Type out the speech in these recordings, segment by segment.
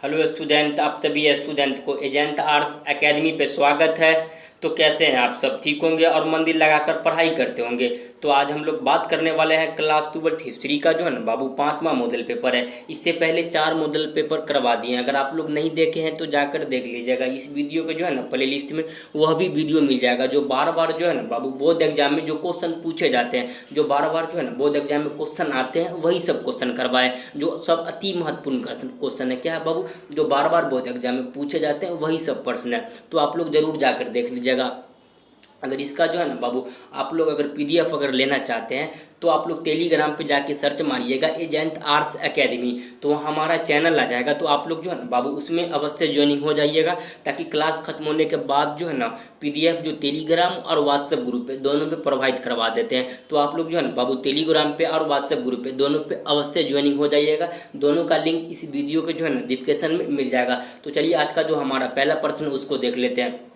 Hello student, आप सभी student को एजेंट आर्ट्स एकेडमी पे स्वागत है। तो कैसे हैं आप सब? ठीक होंगे और मन दिल लगाकर पढ़ाई करते होंगे। तो आज हम लोग बात करने वाले हैं क्लास 12 हिस्ट्री का जो है ना बाबू 5वां मॉडल पेपर है। इससे पहले 4 मॉडल पेपर करवा दिए हैं। अगर आप लोग नहीं देखे हैं तो जाकर देख लीजिएगा। इस वीडियो के जो है ना प्ले लिस्ट में वह भी वीडियो मिल जाएगा। जो बार बार जो है ना बाबू बोर्ड एग्जाम में जो क्वेश्चन पूछे जाते हैं, जो बार बार जो है ना बोर्ड एग्जाम में क्वेश्चन आते हैं, वही सब क्वेश्चन करवाए। जो सब अति महत्वपूर्ण क्वेश्चन है। क्या है बाबू? जो बार बार बोर्ड एग्जाम में पूछे जाते हैं वही सब प्रश्न है। तो आप लोग जरूर जाकर देख लीजिएगा। अगर इसका जो है ना बाबू आप लोग अगर पीडीएफ अगर लेना चाहते हैं तो आप लोग टेलीग्राम पे जाके सर्च मारिएगा एजेंट आर्ट्स एकेडमी, तो हमारा चैनल आ जाएगा। तो आप लोग जो है ना बाबू उसमें अवश्य ज्वाइनिंग हो जाइएगा, ताकि क्लास खत्म होने के बाद जो है ना पीडीएफ जो टेलीग्राम और व्हाट्सएप ग्रुप पे दोनों पे प्रोवाइड करवा देते हैं। तो आप लोग जो है ना बाबू टेलीग्राम पे और व्हाट्सएप ग्रुप पे दोनों पे अवश्य ज्वाइनिंग हो जाइएगा। दोनों का लिंक इस वीडियो के जो है ना डिस्क्रिप्शन में मिल जाएगा। तो चलिए आज का जो हमारा पहला प्रश्न उसको देख लेते हैं।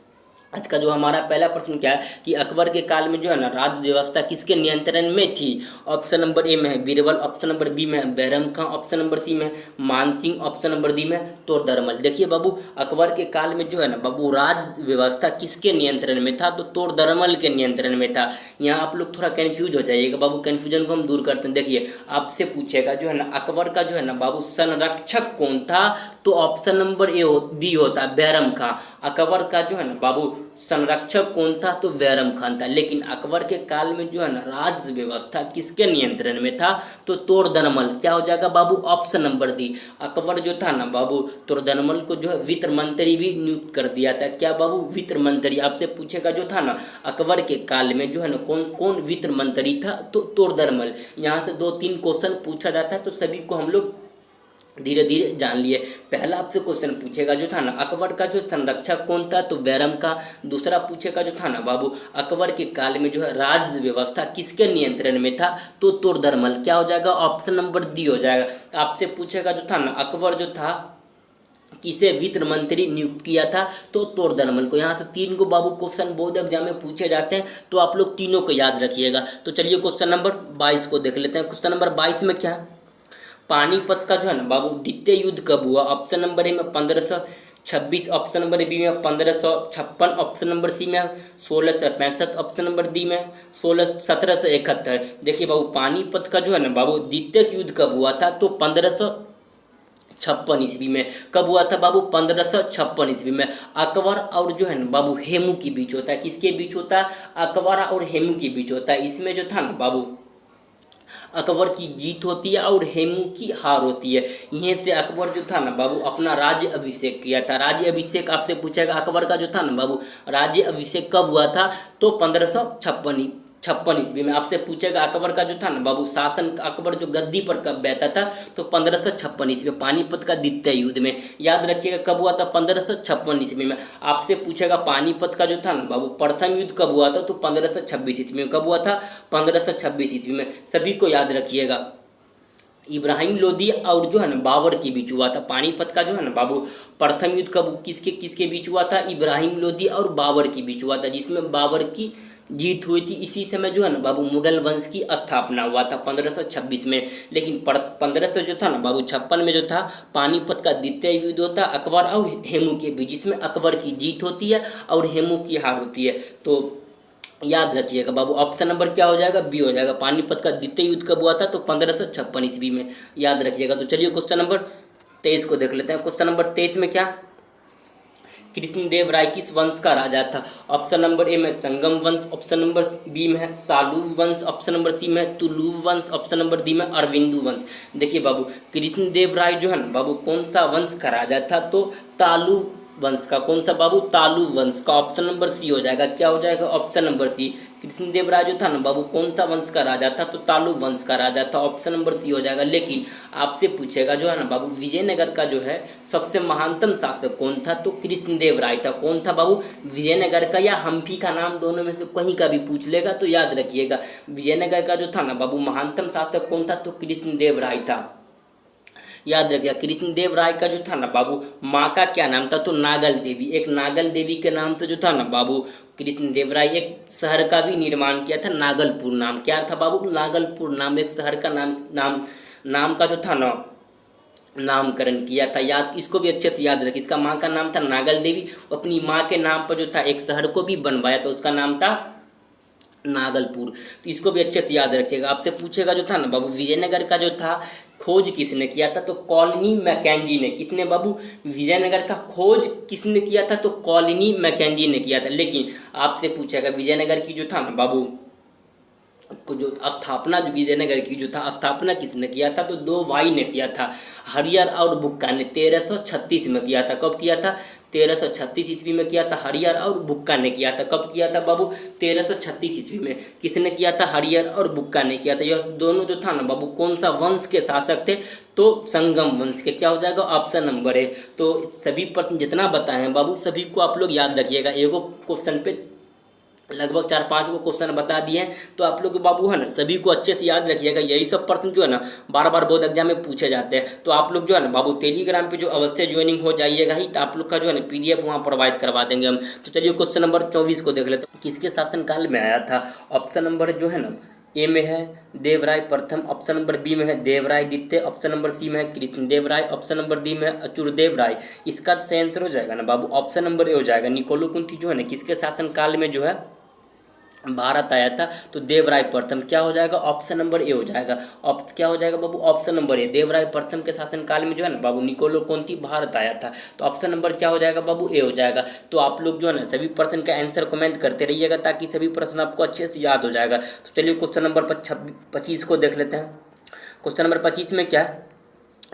आज का जो हमारा पहला प्रश्न क्या है कि अकबर के काल में जो है ना राज्य व्यवस्था किसके नियंत्रण में थी? ऑप्शन नंबर ए में है बीरबल, ऑप्शन नंबर बी में है बैरम खां, ऑप्शन नंबर सी में मानसिंह, ऑप्शन नंबर डी में तोड़दरमल। देखिए बाबू, अकबर के काल में जो है ना बाबू राज्य व्यवस्था किसके नियंत्रण में था? तो तोड़दरमल के नियंत्रण में था। यहाँ आप लोग थोड़ा कन्फ्यूज हो जाइएगा बाबू, कन्फ्यूजन को हम दूर करते हैं। देखिए आपसे पूछेगा जो है ना अकबर का जो है ना बाबू संरक्षक कौन था? तो ऑप्शन नंबर बी होता है बैरम खां। अकबर का जो है ना बाबू संरक्षक कौन था? तो बैरम खान था। लेकिन अकबर के काल में जो है ना राज्य व्यवस्था किसके नियंत्रण में था? तो तोड़दरमल। क्या हो जाएगा बाबू? Option number D. अकबर जो था ना बाबू तोड़दरमल को जो है वित्त मंत्री भी नियुक्त कर दिया था। क्या बाबू? वित्त मंत्री। आपसे पूछेगा जो था ना अकबर के काल में जो है ना कौन कौन वित्त मंत्री था? तो तोड़दरमल। यहाँ से 2-3 क्वेश्चन पूछा जाता है, तो सभी को हम लोग धीरे धीरे जान लिए। पहला आपसे क्वेश्चन पूछेगा जो था ना अकबर का जो संरक्षक कौन था? तो बैरम का। दूसरा पूछेगा जो था ना बाबू अकबर के काल में जो है राज्य व्यवस्था किसके नियंत्रण में था? तो तोड़दरमल। क्या हो जाएगा? ऑप्शन नंबर डी हो जाएगा। आपसे पूछेगा जो था ना अकबर जो था किसे वित्त मंत्री नियुक्त किया था? तो तोड़दरमल को। यहाँ से 3 को बाबू क्वेश्चन बोर्ड एग्जाम में पूछे जाते हैं, तो आप लोग तीनों को याद रखिएगा। तो चलिए क्वेश्चन नंबर 22 को देख लेते हैं। क्वेश्चन नंबर 22 में क्या है? पानीपत का जो है ना बाबू द्वितीय युद्ध कब हुआ? ऑप्शन नंबर ए में 1526, ऑप्शन नंबर बी में 1556, ऑप्शन नंबर सी में 1665, ऑप्शन नंबर डी में 1771। देखिए बाबू पानीपत का जो है ना बाबू द्वितीय युद्ध कब हुआ था? तो 1556 ईस्वी में। कब हुआ था बाबू? 1556 ईस्वी में। अकबर और जो है ना बाबू हेमू के बीच होता है। किसके बीच होता है? अकबर और हेमू के बीच होता है। इसमें जो था ना बाबू अकबर की जीत होती है और हेमू की हार होती है। यहीं से अकबर जो था ना बाबू अपना राज्य अभिषेक किया था। राज्य अभिषेक आपसे पूछेगा अकबर का जो था ना बाबू राज्य अभिषेक कब हुआ था? तो 1556 ईस्वी में। आपसे पूछेगा अकबर का जो था ना बाबू शासन अकबर जो गद्दी पर कब बैठा था? तो 1556 ईस्वी में, पानीपत का द्वितीय युद्ध में। याद रखिएगा कब हुआ था? 1556 ईस्वी में। आपसे पूछेगा पानीपत का जो था ना बाबू प्रथम युद्ध कब हुआ था? तो 1526 ईस्वी में। कब हुआ था? 1526 ईस्वी में। सभी को याद रखिएगा। इब्राहिम लोदी और जो है ना बाबर के बीच हुआ था। पानीपत का जो है ना बाबू प्रथम युद्ध कब किसके किसके बीच हुआ था? इब्राहिम लोदी और बाबर के बीच हुआ था, जिसमें बाबर की जीत हुई थी। इसी समय जो है ना बाबू मुगल वंश की स्थापना हुआ था 1526 में। लेकिन 1500 जो था ना बाबू 56 में जो था पानीपत का द्वितीय युद्ध होता अकबर और हेमू के बीच, जिसमें अकबर की जीत होती है और हेमू की हार होती है। तो याद रखिएगा बाबू ऑप्शन नंबर क्या हो जाएगा? बी हो जाएगा। पानीपत का द्वितीय युद्ध कब हुआ था? तो 1556 ईस्वी में। याद रखिएगा। तो चलिए क्वेश्चन नंबर 23 को देख लेते हैं। क्वेश्चन नंबर 23 में क्या? कृष्णदेव राय किस वंश का राजा था? ऑप्शन नंबर ए में संगम वंश, ऑप्शन नंबर बी में है सालूब वंश, ऑप्शन नंबर सी में है तुलुव वंश, ऑप्शन नंबर डी में अरविंदु वंश। देखिए बाबू कृष्णदेव राय जो है ना बाबू कौन सा वंश का राजा था? तो तालु वंश का। कौन सा बाबू? तालु वंश का। ऑप्शन नंबर सी हो जाएगा। क्या हो जाएगा? Option number C. Krishnadeva Raya जो था ना बाबू कौन सा वंश का राजा था? तो तालु वंश का राजा था। ऑप्शन नंबर सी हो जाएगा। लेकिन आपसे पूछेगा जो है ना बाबू विजयनगर का जो है सबसे महानतम शासक कौन था? तो कृष्णदेव राय था। कौन था बाबू? विजयनगर का या हम्पी का नाम दोनों में से कहीं का भी पूछ लेगा, तो याद रखिएगा विजयनगर का जो था ना बाबू महानतम शासक कौन था? तो कृष्णदेव राय था। याद रखिएगा कृष्णदेव राय का जो था ना बाबू माँ का क्या नाम था? तो नागल देवी। एक नागल देवी के नाम से जो था ना बाबू कृष्णदेव राय एक शहर का भी निर्माण किया था, नागलपुर नाम। क्या था बाबू? नागलपुर नाम एक शहर का नाम का जो था ना नामकरण किया था। याद, इसको भी अच्छे से याद रखिए। इसका माँ का नाम था नागल देवी। अपनी माँ के नाम पर जो था एक शहर को भी बनवाया, तो उसका नाम था नागलपुर। तो इसको भी अच्छे से याद रखिएगा। आपसे पूछेगा जो था ना बाबू, विजयनगर का जो था खोज किसने किया था, तो कॉलोनी मैकेंजी ने। किसने बाबू? विजयनगर का खोज किसने किया था, तो कॉलोनी मैकेंजी ने किया था। लेकिन आपसे पूछेगा विजयनगर की जो था ना बाबू को जो स्थापना, जो विजयनगर की जो था स्थापना किसने किया था, तो दो भाई ने किया था, हरियर और बुक्का ने। 1336 में किया था। कब किया था? 1336 ईस्वी में किया था। हरियर और बुक्का ने किया था। कब किया था बाबू? 1336 ईस्वी में। किसने किया था? हरियर और बुक्का ने किया था। यह दोनों जो था ना बाबू कौन सा वंश के शासक थे, तो संगम वंश के। क्या हो जाएगा? ऑप्शन नंबर है। तो सभी प्रश्न जितना बताए हैं बाबू सभी को आप लोग याद रखिएगा। एगो क्वेश्चन पे लगभग 4-5 को क्वेश्चन बता दिए हैं, तो आप लोग बाबू है ना सभी को अच्छे से याद रखिएगा। यही सब प्रश्न जो है ना बार बार बोर्ड एग्जाम में पूछे जाते हैं। तो आप लोग जो है ना बाबू टेलीग्राम पे जो अवश्य ज्वाइनिंग हो जाइएगा ही, तो आप लोग का जो है ना PDF वहाँ प्रोवाइड करवा देंगे हम। तो चलिए क्वेश्चन नंबर 24 को देख लेते हैं। किसके शासनकाल में आया था? ऑप्शन नंबर जो है ना ए में है देवराय प्रथम, ऑप्शन नंबर बी में है देवराय द्वितीय, ऑप्शन नंबर सी में है कृष्णदेव राय, ऑप्शन नंबर डी में है अचूरदेव राय। इसका सही आंसर हो जाएगा ना बाबू ऑप्शन नंबर ए हो जाएगा। निकोलो कुंती जो है ना किसके शासनकाल में जो है भारत आया था, तो देवराय प्रथम। क्या हो जाएगा? ऑप्शन नंबर ए हो जाएगा। क्या हो जाएगा बाबू? Option number A. देवराय प्रथम के शासनकाल में जो है ना बाबू निकोलो कुंती भारत आया था, तो ऑप्शन नंबर क्या हो जाएगा बाबू? ए हो जाएगा। तो आप लोग जो है ना सभी प्रश्न का आंसर कमेंट करते रहिएगा, ताकि सभी प्रश्न आपको अच्छे से याद हो जाएगा। तो चलिए क्वेश्चन नंबर 25 को देख लेते हैं। क्वेश्चन नंबर 25 में क्या है?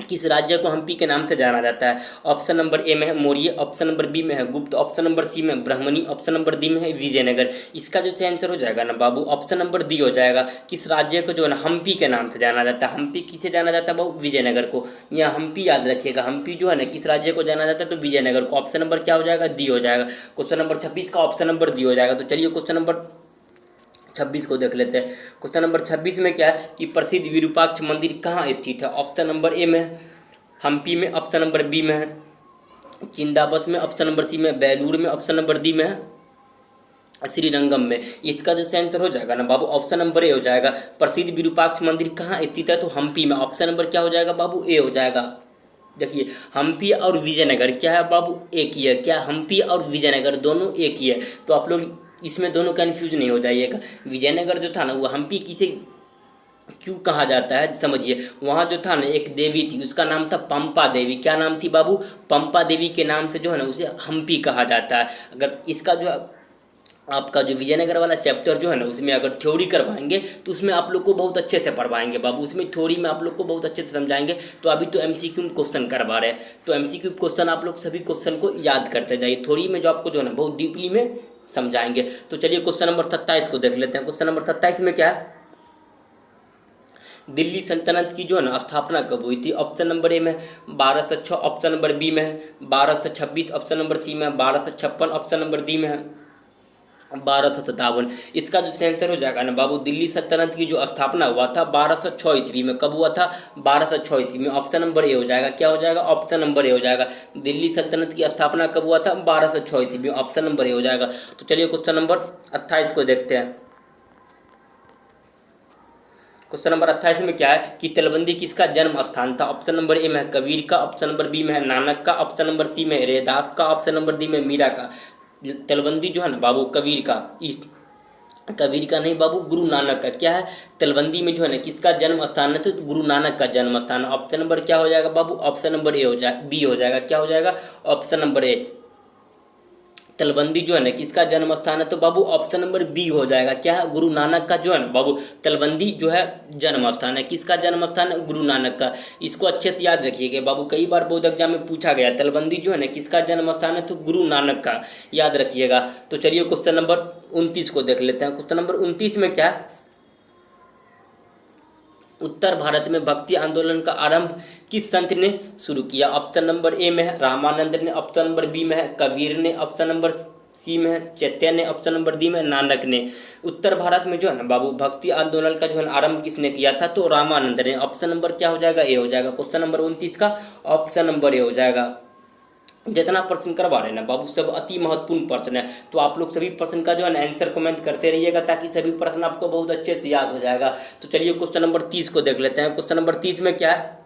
किस राज्य को हम्पी के नाम से जाना जाता है? ऑप्शन नंबर ए में है मौर्य, ऑप्शन नंबर बी में है गुप्त, ऑप्शन नंबर सी में ब्राह्मणी, ऑप्शन नंबर डी में है विजयनगर। इसका जो आंसर हो जाएगा ना बाबू ऑप्शन नंबर डी हो जाएगा। किस राज्य को जो है ना हम्पी के नाम से जाना जाता है? हम्पी किसे जाना जाता है बाबू? विजयनगर को। यहाँ हम्पी याद रखिएगा। हम्पी जो है ना किस राज्य को जाना जाता है? तो विजयनगर को। ऑप्शन नंबर क्या हो जाएगा? डी हो जाएगा। क्वेश्चन नंबर 26 का ऑप्शन नंबर डी हो जाएगा। तो चलिए क्वेश्चन नंबर 26 को देख लेते हैं। क्वेश्चन नंबर 26 में क्या है कि प्रसिद्ध विरूपाक्ष मंदिर कहाँ स्थित है? ऑप्शन नंबर ए में हम्पी में, ऑप्शन नंबर बी में है चिंदाबस में, ऑप्शन नंबर सी में बेलूर में, ऑप्शन नंबर डी में है श्रीरंगम में। इसका जो आंसर हो जाएगा ना बाबू ऑप्शन नंबर ए हो जाएगा। प्रसिद्ध विरूपाक्ष मंदिर कहाँ स्थित है? तो हम्पी में। ऑप्शन नंबर क्या हो जाएगा बाबू? ए हो जाएगा। देखिए हम्पी और विजयनगर क्या है बाबू? एक ही है। क्या हम्पी और विजयनगर दोनों एक ही है? तो आप लोग इसमें दोनों कन्फ्यूज नहीं हो जाइएगा। विजयनगर जो था ना वो हम्पी किसे क्यों कहा जाता है समझिए। वहाँ जो था ना एक देवी थी, उसका नाम था पंपा देवी। क्या नाम थी बाबू? पंपा देवी के नाम से जो है ना उसे हम्पी कहा जाता है। अगर इसका जो आपका जो विजयनगर वाला चैप्टर जो है ना उसमें अगर थ्योरी करवाएंगे तो उसमें आप लोग को बहुत अच्छे से पढ़वाएंगे बाबू। उसमें थ्योरी में आप लोग को बहुत अच्छे से समझाएंगे। तो अभी तो MCQ क्वेश्चन करवा रहे हैं, तो MCQ क्वेश्चन आप लोग सभी क्वेश्चन को याद करते जाइए। थ्योरी में जो आपको जो है ना बहुत डीपली में समझाएंगे। तो चलिए क्वेश्चन नंबर 27 को देख लेते हैं। क्वेश्चन नंबर 27 में क्या है? दिल्ली सल्तनत की जो है ना स्थापना कब हुई थी? ऑप्शन नंबर ए में 1206, ऑप्शन नंबर बी में है 1226, ऑप्शन नंबर सी में 1256, ऑप्शन नंबर डी में है 1257। इसका जो आंसर हो जाएगा ना बाबू दिल्ली सल्तनत की जो स्थापना हुआ था 1206 ईस्वी में। कब हुआ था? 1206 ईस्वी में। ऑप्शन नंबर ए हो जाएगा। क्या हो जाएगा? ऑप्शन नंबर ए हो जाएगा। दिल्ली सल्तनत की स्थापना कब हुआ था? 1206 ईस्वी में। ऑप्शन नंबर ए हो जाएगा। तो चलिए क्वेश्चन नंबर 28 को देखते हैं। क्वेश्चन नंबर 28 में क्या है कि तलवंदी किसका जन्म स्थान था? ऑप्शन नंबर ए में है कबीर का, ऑप्शन नंबर बी में है नानक का, ऑप्शन नंबर सी में है रैदास का, ऑप्शन नंबर डी में मीरा का। तलवंदी जो है ना बाबू कबीर का, इस कबीर का नहीं बाबू गुरु नानक का। क्या है? तलवंदी में जो है ना किसका जन्म स्थान है? तो गुरु नानक का जन्म स्थान। ऑप्शन नंबर क्या हो जाएगा बाबू? ऑप्शन नंबर ए हो जाएगा, बी हो जाएगा। क्या हो जाएगा? ऑप्शन नंबर ए। तलवंदी जो है ना किसका जन्म स्थान है? तो बाबू ऑप्शन नंबर बी हो जाएगा। क्या है? गुरु नानक का जो है ना बाबू तलवंदी जो है जन्म स्थान है। किसका जन्म स्थान है? गुरु नानक का। इसको अच्छे से याद रखिएगा बाबू, कई बार बोर्ड एग्जाम में पूछा गया तलवंदी जो है ना किसका जन्म स्थान है? तो गुरु नानक का, याद रखिएगा। तो चलिए क्वेश्चन नंबर 29 को देख लेते हैं। क्वेश्चन नंबर 29 में क्या है? उत्तर भारत में भक्ति आंदोलन का आरंभ किस संत ने शुरू किया? ऑप्शन नंबर ए में है रामानंद ने, ऑप्शन नंबर बी में है कबीर ने, ऑप्शन नंबर सी में है चैतन्य ने, ऑप्शन नंबर डी में नानक ने। उत्तर भारत में जो है ना बाबू भक्ति आंदोलन का जो है आरंभ किसने किया था? तो रामानंद ने। ऑप्शन नंबर क्या हो जाएगा? ए हो जाएगा। क्वेश्चन नंबर 29 का ऑप्शन नंबर ए हो जाएगा। जितना प्रश्न करवा रहे हैं ना बाबू सब अति महत्वपूर्ण प्रश्न है, तो आप लोग सभी प्रश्न का जो है ना आंसर कमेंट करते रहिएगा, ताकि सभी प्रश्न आपको बहुत अच्छे से याद हो जाएगा। तो चलिए क्वेश्चन नंबर 30 को देख लेते हैं। क्वेश्चन नंबर 30 में क्या है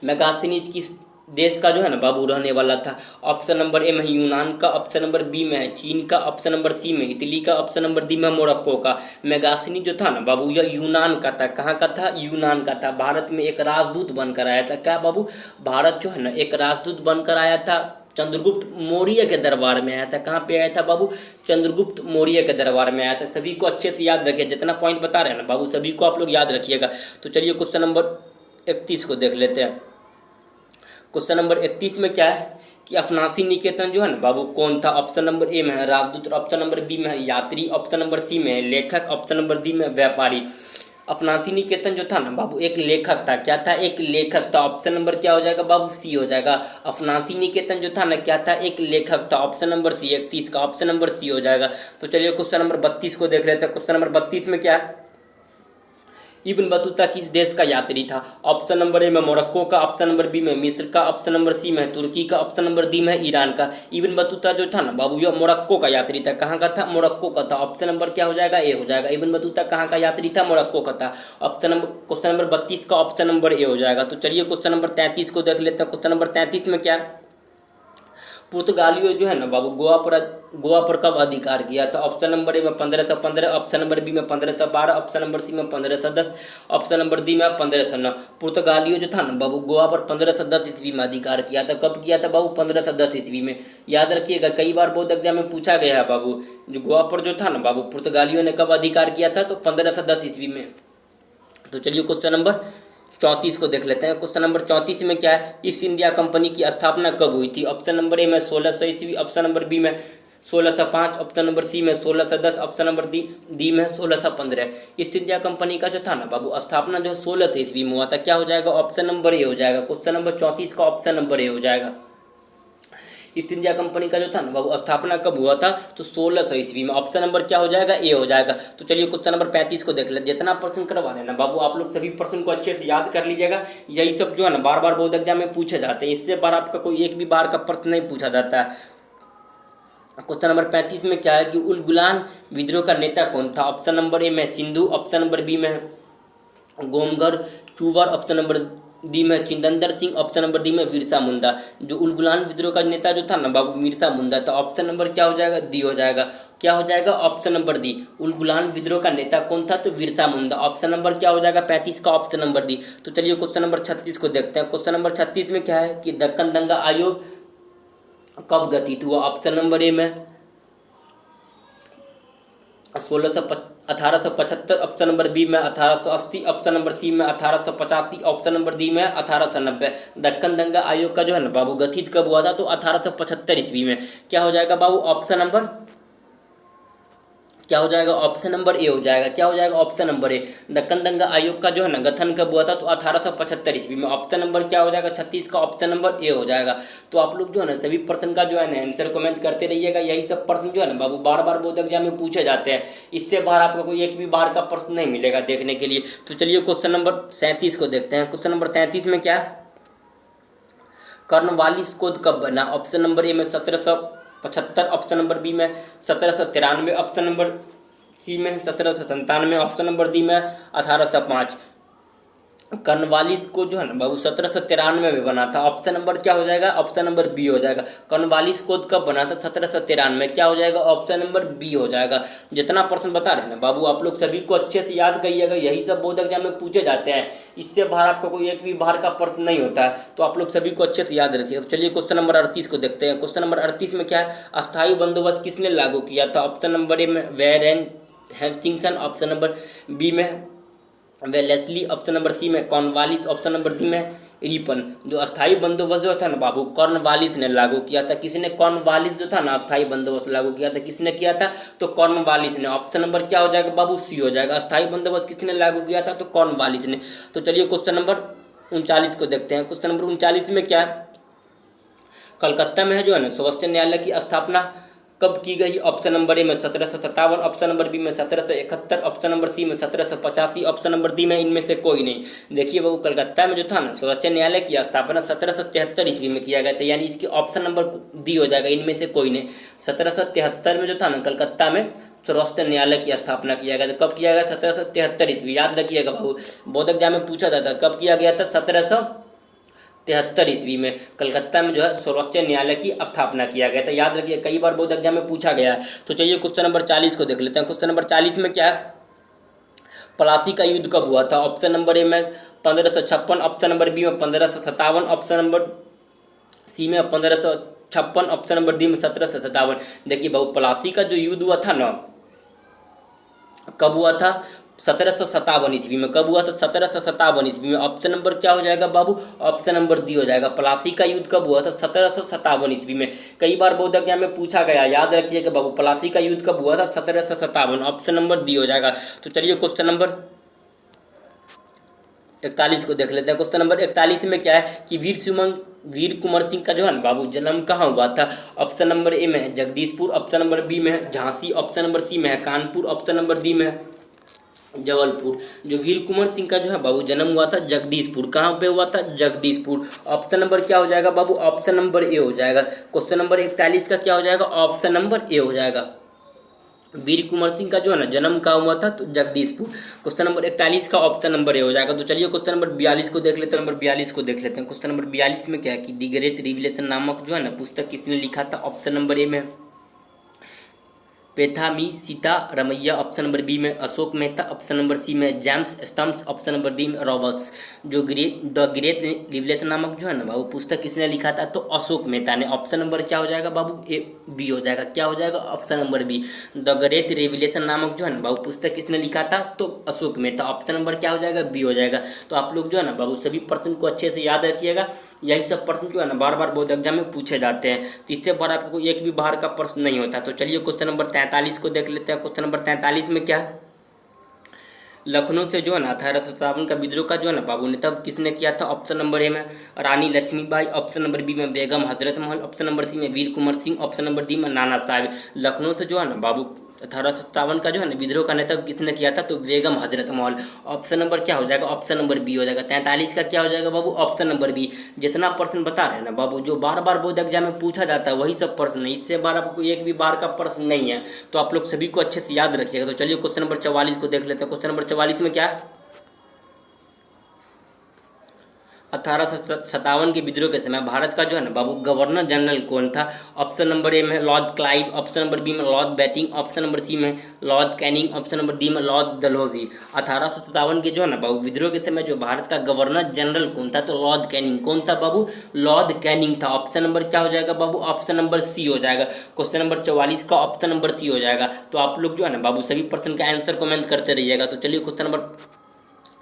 मेगास्थनीज किस देश का जो है ना बाबू रहने वाला था? ऑप्शन नंबर ए में है यूनान का, ऑप्शन नंबर बी में है चीन का, ऑप्शन नंबर सी में इटली का, ऑप्शन नंबर डी में मोरक्को का। मेगास्थनी जो था ना बाबू यह यूनान का था। कहाँ का था? यूनान का था। भारत में एक राजदूत बनकर आया था। क्या बाबू? भारत जो है ना एक राजदूत बनकर आया था, चंद्रगुप्त मौर्य के दरबार में आया था। कहाँ पे आया था बाबू? चंद्रगुप्त मौर्य के दरबार में आया था। सभी को अच्छे से याद रखिए, जितना पॉइंट बता रहे हैं ना बाबू सभी को आप लोग याद रखिएगा। तो चलिए क्वेश्चन नंबर 31 को देख लेते हैं। क्वेश्चन नंबर 31 में क्या है कि अफनासी निकेतन जो है ना बाबू कौन था? ऑप्शन नंबर ए में है राजदूत, ऑप्शन नंबर बी में है यात्री, ऑप्शन नंबर सी में है लेखक, ऑप्शन नंबर डी में व्यापारी। अफनासी निकेतन जो था ना बाबू एक लेखक था। क्या था? एक लेखक था। ऑप्शन नंबर क्या हो जाएगा बाबू? सी हो जाएगा। अफनासी निकेतन जो था ना क्या था? एक लेखक था। ऑप्शन नंबर सी 31 का ऑप्शन नंबर सी हो जाएगा। तो चलिए क्वेश्चन नंबर 32 को देख लेते हैं। क्वेश्चन नंबर 32 में क्या है? इब्न बतूता किस देश का यात्री था? ऑप्शन नंबर ए में मोरक्को का, ऑप्शन नंबर बी में मिस्र का, ऑप्शन नंबर सी में तुर्की का, ऑप्शन नंबर डी में ईरान का। इब्न बतूता जो था ना बाबू यह मोरक्को का यात्री था। कहाँ का था? मोरक्को का था। ऑप्शन नंबर क्या हो जाएगा? ए हो जाएगा। इब्न बतूता कहाँ का यात्री था? मोरक्को का था। ऑप्शन नंबर क्वेश्चन नंबर 32 का ऑप्शन नंबर ए हो जाएगा। तो चलिए क्वेश्चन नंबर 33 को देख लेते हैं। क्वेश्चन नंबर 33 में क्या? पुर्तगालियों जो है ना बाबू गोवा पर कब अधिकार किया था? ऑप्शन नंबर ए में 1515, ऑप्शन नंबर बी में 1512, ऑप्शन नंबर सी में 1510, ऑप्शन नंबर डी में 1509। पुर्तगालियों जो था ना बाबू गोवा पर 1510 ईस्वी में अधिकार किया था। कब किया था बाबू? 1510 ईस्वी में। याद रखिएगा, कई बार बोर्ड एग्जाम में पूछा गया है बाबू, जो गोवा पर जो था ना बाबू पुर्तगालियों ने कब अधिकार किया था? तो 1510 ईस्वी में। तो चलिए क्वेश्चन नंबर 34 को देख लेते हैं। क्वेश्चन नंबर 34 में क्या है? ईस्ट इंडिया कंपनी की स्थापना कब हुई थी? ऑप्शन नंबर ए में 1600 ईस्वी, ऑप्शन नंबर बी में 1605, ऑप्शन नंबर सी में 1610, ऑप्शन नंबर डी में 1615। ईस्ट इंडिया कंपनी का जो था ना बाबू स्थापना जो है 1600 ईस्वी में हुआ था। क्या हो जाएगा? ऑप्शन नंबर ए हो जाएगा। क्वेश्चन नंबर 34 का ऑप्शन नंबर ए हो जाएगा। ईस्ट इंडिया कंपनी का जो था ना बाबू स्थापना कब हुआ था? तो 1600 ईस्वी में। ऑप्शन नंबर क्या हो जाएगा? ए हो जाएगा। तो चलिए क्वेश्चन नंबर 35 को देख लेते। जितना प्रश्न करवा रहे हैं ना बाबू आप लोग सभी प्रश्न को अच्छे से याद कर लीजिएगा। यही सब जो है ना बार बार बोर्ड एग्जाम में पूछे जाते हैं, इससे बार आपका कोई एक भी बार का प्रश्न नहीं पूछा जाता है। क्वेश्चन नंबर 35 में क्या है कि उल गुलान विद्रोह का नेता कौन था? ऑप्शन नंबर ए में सिंधु, ऑप्शन नंबर बी में गोमगढ़ चूवर, ऑप्शन नंबर डी में चिदंदर सिंह, ऑप्शन नंबर डी में बिरसा मुंडा। जो उल गुलान विद्रोह का नेता जो था ना बाबू बिरसा मुंडा। तो ऑप्शन नंबर क्या हो जाएगा? डी हो जाएगा। क्या हो जाएगा? Option number D. उल गुलान विद्रोह का नेता कौन था? तो बिरसा मुंडा। ऑप्शन नंबर क्या हो जाएगा? 35 का ऑप्शन नंबर डी। तो चलिए क्वेश्चन नंबर 36 को देखते हैं। क्वेश्चन नंबर 36 में क्या है कि दक्कन दंगा आयोग कब गठित हुआ? ऑप्शन नंबर ए में 1875, ऑप्शन नंबर बी में 1880, ऑप्शन नंबर सी में 1885, ऑप्शन नंबर डी में 1890। दक्कन दंगा आयोग का जो है ना बाबू गठित कब हुआ था? तो 1875 ईस्वी में। क्या हो जाएगा बाबू? ऑप्शन नंबर क्या हो जाएगा? ऑप्शन नंबर ए हो जाएगा। क्या हो जाएगा? ऑप्शन नंबर ए। दक्कन दंगा आयोग का जो है ना गठन कब हुआ था? तो 1875 ईस्वी में। ऑप्शन नंबर क्या हो जाएगा? 36 का ऑप्शन नंबर ए हो जाएगा। तो आप लोग जो है ना सभी प्रश्न का जो है ना आंसर कमेंट करते रहिएगा। यही सब प्रश्न जो है ना बाबू बार बार बोर्ड एग्जाम में पूछे जाते हैं, इससे बाहर आपको कोई एक भी बार का प्रश्न नहीं मिलेगा देखने के लिए। तो चलिए क्वेश्चन नंबर 37 को देखते हैं। क्वेश्चन नंबर 37 में क्या? कॉर्नवालिस कोड कब बना? ऑप्शन नंबर ए में 1775, ऑप्शन नंबर बी में 1793, ऑप्शन नंबर सी में 1797, ऑप्शन नंबर डी में 1805। कॉर्नवालिस को जो है ना बाबू 1793 में बना था। ऑप्शन नंबर क्या हो जाएगा? ऑप्शन नंबर बी हो जाएगा। कॉर्नवालिस कोड कब बना था? 1793। क्या हो जाएगा? ऑप्शन नंबर बी हो जाएगा। जितना प्रश्न बता रहे हैं ना बाबू आप लोग सभी को अच्छे से याद करिएगा। यही सब बोर्ड एग्जाम में पूछे जाते हैं, इससे बाहर आपका कोई एक भी बाहर का प्रश्न नहीं होता है। तो आप लोग सभी को अच्छे से याद रखिएगा। तो चलिए क्वेश्चन नंबर 38 को देखते हैं। क्वेश्चन नंबर 38 में क्या है? अस्थायी बंदोबस्त किसने लागू किया था? ऑप्शन नंबर ए में वैरेन हेस्टिंग्सन, ऑप्शन नंबर बी में वेलेस्ली, ऑप्शन नंबर सी में कॉर्नवालिस, ऑप्शन नंबर डी में रिपन। जो अस्थायी बंदोबस्त जो था ना बाबू कॉर्नवालिस ने लागू किया था। किसने? कॉर्नवालिस जो था ना अस्थायी बंदोबस्त लागू किया था। किसने किया था? तो कॉर्नवालिस ने। ऑप्शन नंबर क्या हो जाएगा बाबू? सी हो जाएगा। अस्थायी बंदोबस्त किसने लागू किया था? तो कॉर्नवालिस ने। तो चलिए क्वेश्चन नंबर 39 को देखते हैं। क्वेश्चन नंबर 39 में क्या है? कलकत्ता में है जो है ना सर्वोच्च न्यायालय की स्थापना कब की गई? ऑप्शन नंबर ए में 1757, ऑप्शन नंबर बी में 1771, ऑप्शन नंबर सी में 1785, ऑप्शन नंबर डी में इनमें से कोई नहीं। देखिए बाबू कलकत्ता में जो था ना सर्वोच्च न्यायालय की स्थापना 1773 ईस्वी में किया गया था, यानी इसकी ऑप्शन नंबर डी हो जाएगा, इनमें से कोई नहीं। 1773 में जो था ना कलकत्ता में सर्वोच्च न्यायालय की स्थापना किया गया था। कब किया गया? 1773 ईस्वी। याद रखिएगा बाबू बोर्ड एग्जाम में पूछा जाता कब किया गया था? 1973 ईस्वी में कलकत्ता में जो है सर्वोच्च न्यायालय की स्थापना किया गया था। याद रखिए, कई बार बोर्ड एग्जाम में पूछा गया है। तो चलिए क्वेश्चन नंबर 40 को देख लेते हैं। क्वेश्चन नंबर 40 में क्या है, प्लासी का युद्ध कब हुआ था? ऑप्शन नंबर ए में 1556, ऑप्शन नंबर बी में 1557, ऑप्शन नंबर सी में 1556, ऑप्शन नंबर डी में 1757। देखिए बाबू, प्लासी का जो युद्ध हुआ था ना, कब हुआ था? 1757 ईस्वी में। कब हुआ था? 1757 ईस्वी में। ऑप्शन नंबर क्या हो जाएगा बाबू? ऑप्शन नंबर डी हो जाएगा। प्लासी का युद्ध कब हुआ था? 1757 ईस्वी में। कई बार बोर्ड एग्जाम में पूछा गया, याद रखिएगा बाबू, प्लासी का युद्ध कब हुआ था? 1757। ऑप्शन नंबर डी हो जाएगा। तो चलिए क्वेश्चन नंबर 41 को देख लेते हैं। क्वेश्चन नंबर 41 में क्या है कि वीर कुंवर सिंह का जो है ना बाबू जन्म कहाँ हुआ था? ऑप्शन नंबर ए में है जगदीशपुर, ऑप्शन नंबर बी में है झांसी, ऑप्शन नंबर सी में है कानपुर, ऑप्शन नंबर डी में है जबलपुर। जो वीर कुंवर सिंह का जो है बाबू जन्म हुआ था जगदीशपुर। कहाँ पे हुआ था? जगदीशपुर। ऑप्शन नंबर क्या हो जाएगा बाबू? ऑप्शन नंबर ए हो जाएगा। क्वेश्चन नंबर 41 का क्या हो जाएगा? ऑप्शन नंबर ए हो जाएगा। वीर कुंवर सिंह का जो है ना जन्म कहाँ हुआ था? तो जगदीशपुर। क्वेश्चन नंबर 41 का ऑप्शन नंबर ए हो जाएगा। तो चलिए क्वेश्चन नंबर 42 को देख लेते हैं। नंबर 42 को देख लेते हैं। क्वेश्चन नंबर 42 में क्या है कि दी ग्रेट रिविलेशन नामक जो है ना पुस्तक किसने लिखा था? ऑप्शन नंबर ए में Pattabhi Sitaramayya, option number B में Ashok Mehta, option number C में जेम्स स्टम्स, ऑप्शन नंबर डी में रॉबर्ट्स। जो द ग्रेट रिविलेशन नामक जो है ना बाबू पुस्तक किसने लिखा था? तो अशोक मेहता ने। ऑप्शन नंबर क्या हो जाएगा बाबू? ए बी हो जाएगा। क्या हो जाएगा? Option number B. The great revelation नामक जो है ना बाबू पुस्तक किसने लिखा था? तो अशोक मेहता। ऑप्शन नंबर क्या हो जाएगा? बी हो जाएगा। तो आप लोग जो है ना बाबू सभी प्रश्न को अच्छे से याद रखिएगा। यही सब प्रश्न जो है ना बार बार बोर्ड एग्जाम में पूछे जाते हैं, तो इससे बार आपको एक भी बाहर का प्रश्न नहीं होता। तो चलिए क्वेश्चन नंबर 43 को देख लेते हैं। क्वेश्चन नंबर 43 में क्या है, लखनऊ से जो है ना 1857 का विद्रोह का जो है ना बाबू ने तब किसने किया था? ऑप्शन नंबर ए में रानी लक्ष्मीबाई, ऑप्शन नंबर बी में Begum Hazrat Mahal, option number C में वीर Kunwar Singh, option number D में नाना साहब। लखनऊ से जो है ना बाबू 1857 का जो है ना विद्रोह का नेतृत्व किसने किया था? तो बेगम हजरत महल। ऑप्शन नंबर क्या हो जाएगा? ऑप्शन नंबर बी हो जाएगा। 43 का क्या हो जाएगा बाबू? Option number B. जितना प्रश्न बता रहे हैं ना बाबू, जो बार बार बोर्ड एग्जाम में पूछा जाता है वही सब प्रश्न है, इससे बार आपको एक भी बार का प्रश्न नहीं है। तो आप लोग सभी को अच्छे से याद रखिएगा। तो चलिए क्वेश्चन नंबर 44 को देख लेते हैं। क्वेश्चन नंबर 44 में क्या है, 1857 के विद्रोह के समय भारत का जो है ना बाबू गवर्नर जनरल कौन था? ऑप्शन नंबर ए में Lord Clive, option number B में Lord Bentinck, option number C में Lord Canning, option number D में लॉर्ड डलहौजी। 1857 के जो है ना बाबू विद्रोह के समय जो भारत का गवर्नर जनरल कौन था? तो लॉर्ड कैनिंग। कौन था बाबू? लॉर्ड कैनिंग था। ऑप्शन नंबर क्या हो जाएगा बाबू? ऑप्शन नंबर सी हो जाएगा। क्वेश्चन नंबर 44 का ऑप्शन नंबर सी हो जाएगा। तो आप लोग जो है ना बाबू सभी प्रश्न का आंसर कमेंट करते रहिएगा। तो चलिए क्वेश्चन नंबर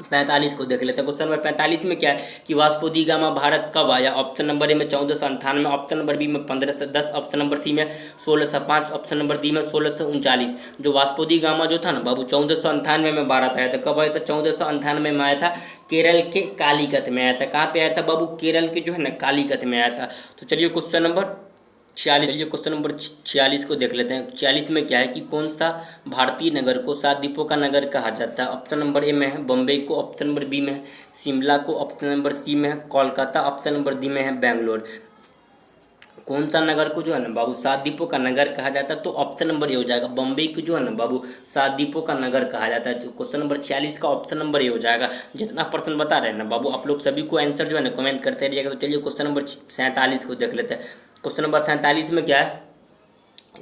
45 को देख लेते हैं। क्वेश्चन नंबर 45 में क्या है कि वास्को डी गामा भारत कब आया? ऑप्शन नंबर ए में 1498, ऑप्शन नंबर बी में 1510, ऑप्शन नंबर सी में 1605, ऑप्शन नंबर डी में 1639। जो वास्को डी गामा जो था ना बाबू 1498 में भारत आया था। कब आया था? 1498 में आया था। केरल के कालीकत में आया था। कहाँ पे आया था बाबू? केरल के जो है ना कालीकत में आया था। तो चलिए क्वेश्चन नंबर 46, चलिए क्वेश्चन नंबर 46 को देख लेते हैं। 46 में क्या है कि कौन सा भारतीय नगर को 7 द्वीपों का नगर कहा जाता है? ऑप्शन नंबर ए में है बम्बई को, ऑप्शन नंबर बी में है शिमला को, ऑप्शन नंबर सी में है कोलकाता, ऑप्शन नंबर डी में है बेंगलोर। कौन सा नगर को जो है ना बाबू 7 द्वीपों का नगर कहा जाता है? तो ऑप्शन नंबर ए हो जाएगा। बम्बई को जो है ना बाबू 7 द्वीपों का नगर कहा जाता है। तो क्वेश्चन नंबर 46 का ऑप्शन नंबर ए हो जाएगा। जितना प्रश्न बता रहे हैं ना बाबू आप लोग सभी को आंसर जो है ना कमेंट करते रहिएगा। तो चलिए क्वेश्चन नंबर 47 को देख लेते हैं। क्वेश्चन नंबर 47 में क्या है,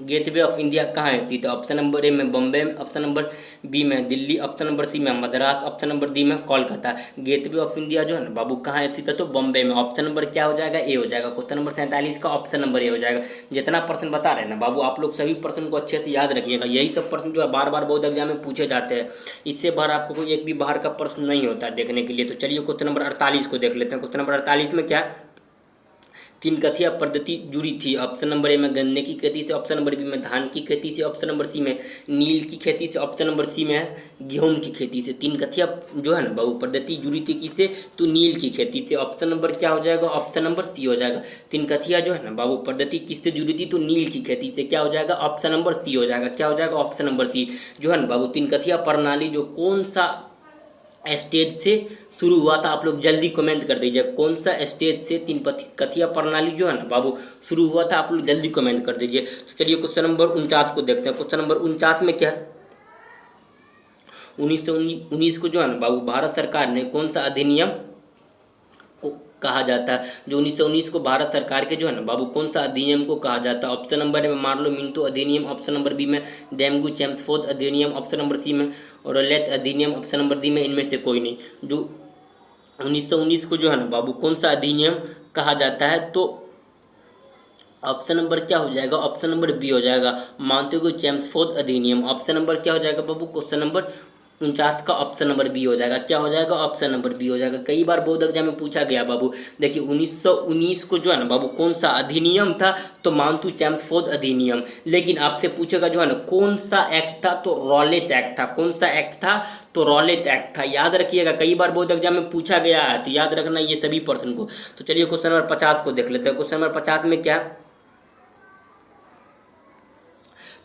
गेटवे ऑफ इंडिया कहाँ स्थित है? ऑप्शन नंबर ए में बम्बई में, ऑप्शन नंबर बी में दिल्ली, ऑप्शन नंबर सी में मद्रास, ऑप्शन नंबर डी में कोलकाता। गेटवे ऑफ इंडिया जो है ना बाबू कहाँ स्थित है? तो बम्बई में। ऑप्शन नंबर क्या हो जाएगा? ए हो जाएगा। क्वेश्चन नंबर 47 का ऑप्शन नंबर ए हो जाएगा। जितना प्रश्न बता रहे हैं ना बाबू आप लोग सभी प्रश्न को अच्छे से याद रखिएगा। यही सब प्रश्न जो है बार बार बोर्ड एग्जाम में पूछे जाते हैं, इससे बाहर आपको कोई एक भी बाहर का प्रश्न नहीं होता देखने के लिए। तो चलिए क्वेश्चन नंबर 48 को देख लेते हैं। क्वेश्चन नंबर 48 में क्या तीन कथिया पद्धति जुड़ी थी? ऑप्शन नंबर ए में गन्ने की खेती से, ऑप्शन नंबर बी में धान की खेती से, ऑप्शन नंबर सी में नील की खेती से, ऑप्शन नंबर सी में है गेहूं की खेती से। तीन कथिया जो है ना बाबू पद्धति जुड़ी थी किससे? तो नील की खेती से। ऑप्शन नंबर क्या हो जाएगा? ऑप्शन नंबर सी हो जाएगा। तीन कथिया जो है ना बाबू पद्धति किससे जुड़ी थी? तो नील की खेती से। क्या हो जाएगा? ऑप्शन नंबर सी हो जाएगा। क्या हो जाएगा? Option number C. जो है ना बाबू तीन कथिया प्रणाली जो कौन सा स्टेज से शुरू हुआ था? आप लोग जल्दी कमेंट कर दीजिए। कौन सा स्टेज से तीन कथिया प्रणाली जो है ना बाबू शुरू हुआ था? आप लोग जल्दी कमेंट कर दीजिए। तो चलिए क्वेश्चन नंबर 49 को देखते हैं। क्वेश्चन नंबर 49 में क्या है, 1919 को जो है ना बाबू भारत सरकार ने कौन सा अधिनियम कहा जाता है? जो 1919 को भारत सरकार के जो है ना बाबू कौन सा अधिनियम को कहा जाता है? ऑप्शन नंबर ए में मार्लो मिंटो अधिनियम, ऑप्शन नंबर बी में डेंगू चेम्सफोर्ड अधिनियम, ऑप्शन नंबर सी में रोलेट अधिनियम, ऑप्शन नंबर डी में इनमें से कोई नहीं। जो 1919 को जो है ना बाबू कौन सा अधिनियम कहा जाता है? तो ऑप्शन नंबर क्या हो जाएगा? ऑप्शन नंबर बी हो जाएगा, मांटेगू चेम्सफोर्ड अधिनियम। ऑप्शन नंबर क्या हो जाएगा बाबू? क्वेश्चन नंबर 49 का ऑप्शन नंबर बी हो जाएगा। क्या हो जाएगा? ऑप्शन नंबर बी हो जाएगा। कई बार बोर्ड एग्जाम में पूछा गया बाबू, देखिए 1919 को जो है ना बाबू कौन सा अधिनियम था? तो मांटू चेम्सफोर्ड अधिनियम। लेकिन आपसे पूछेगा जो है ना कौन सा एक्ट था? तो रॉलेट एक्ट था। कौन सा एक्ट था? तो रॉलेट एक्ट था। याद रखिएगा, कई बार बोर्ड एग्जाम में पूछा गया है, तो याद रखना ये सभी पर्सन को। तो चलिए क्वेश्चन नंबर 50 को देख लेते हैं। क्वेश्चन नंबर 50 में क्या,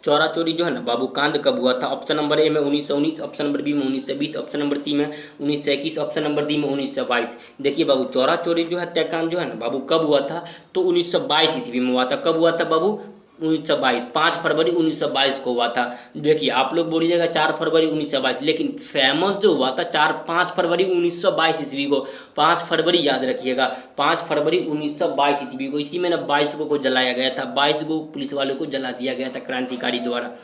चौरा चोरी जो है ना बाबू कांड कब हुआ था? ऑप्शन नंबर ए में 1919, ऑप्शन नंबर बी में 1920, ऑप्शन नंबर सी में 1921, ऑप्शन नंबर डी में 1922। देखिए बाबू चौरा चोरी जो हत्याकांड जो है ना बाबू कब हुआ था? तो 1922 ईस्वी में हुआ था। कब हुआ था बाबू? 1922, 5 फरवरी 1922 को हुआ था। देखिए आप लोग बोलिएगा 4 फरवरी 1922, लेकिन फेमस जो हुआ था 5 फरवरी 1922 ईस्वी को। 5 फरवरी याद रखिएगा, 5 फरवरी 1922 ईस्वी को। इसी में ना 22 को जलाया गया था, 22 को पुलिस वालों को जला दिया गया था क्रांतिकारी द्वारा।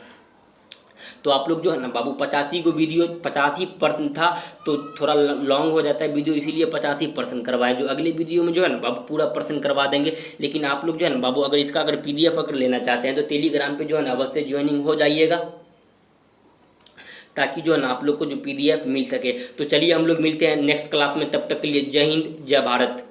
तो आप लोग जो है ना बाबू 85 को वीडियो 85% था, तो थोड़ा लॉन्ग हो जाता है वीडियो, इसीलिए 85% करवाएं। जो अगले वीडियो में जो है ना बाबू पूरा पर्सन करवा देंगे। लेकिन आप लोग जो है ना बाबू अगर इसका अगर PDF अगर लेना चाहते हैं तो टेलीग्राम पे जो है ना अवश्य ज्वाइनिंग हो जाइएगा, ताकि जो है ना आप लोग को जो PDF मिल सके। तो चलिए हम लोग मिलते हैं नेक्स्ट क्लास में, तब तक के लिए जय हिंद जय भारत।